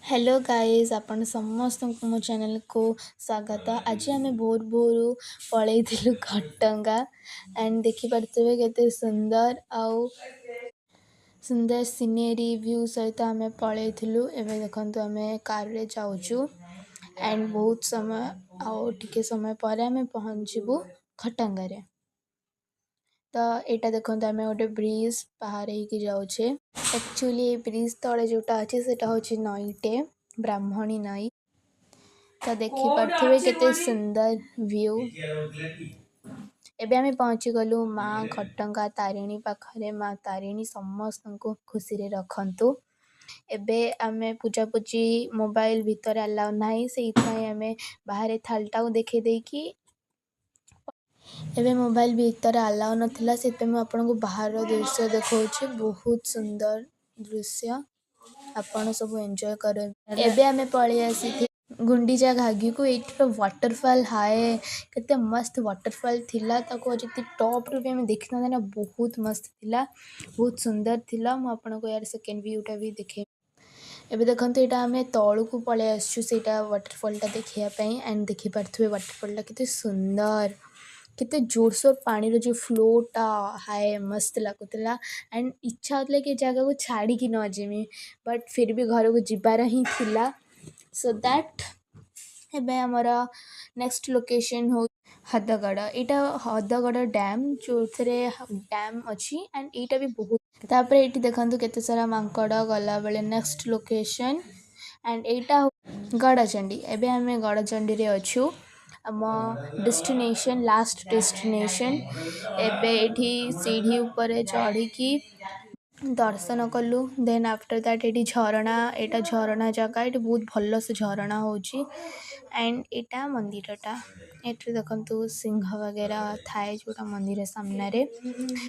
Hello guys आपण समस्त मो चैनल को स्वागत। आज आम भोर भोर पलैलु घटंगा एंड देखी पारे केते सुंदर आउ सुंदर सीनेरी व्यू सहित आम पलैलु। एवं देखते आम कार रे जाऊँ एंड बहुत समय आउ टिके समय पर आम पहुँचबू घटंगा। तो यहाँ देखो आम गोटे ब्रिज पार हो जाऊे। एक्चुअली ब्रिज तले जोटा अच्छे से हूँ नईटे ब्राह्मणी नई। तो देखी पारे केते सुंदर व्यू। एबे आम पहुँची गलु माँ घटंगा तारिणी पाखरे। माँ तारिणी समस्त को खुशी रे रखंतु। एबे आमे पूजा पूजी मोबाइल भीतर अलाउ नाही से आम बाहर थालटा देखे देकी एबे मोबाइल भीतर अलाउ नथिला से मैं आपको बाहर दृश्य देखा। बहुत सुंदर दृश्य आपण सब एंजॉय कर। एबे आमे पळी आसी गुंडीचा घागी को। एठर वाटरफॉल हाय केते मस्त वाटरफॉल थिला। ताको आज टॉप रू भी आमे देखना ना बहुत मस्त थिला बहुत सुंदर थिला। मु आपनको यार सेकंड व्यूटा भी देखे। एबे देखंतु एटा आमे तळु को पळे आसछु सेटा वाटरफॉलटा देखिया पई एंड देखि पारथुवे वाटरफॉलटा केते सुंदर केते जोरसोर पानी रो जो फ्लोटा हाय मस्त लागुतला। एंड इच्छा होतला कि जगह को छाड़ी कि न जेमी बट फिर भी घर को जिबार ही थिला। सो दैट एबे हमारा नेक्स्ट लोकेशन हो हदगड़। एटा हदगड़ डैम जो डैम अच्छी एंड एटा भी बहुत तापर एटी देखंतु केते सारा मांकड़ गला बेले नेक्स्ट लोकेशन एंड एटा गड़चंडी। एबे हमें गड़चंडी रे अच्छू आम डेस्टिनेशन लास्ट डेस्टिनेशन। एबे एठी सीढ़ी ऊपर चढ़ी की दर्शन कलु। देन आफ्टर दैट एटी झरणा एटा झरणा जगह एटी बहुत भल से झरणा होची एंड एटा मंदिरटा। एठी देखंतु सिंह वगैरह थाए जोटा मंदिर सामने रे।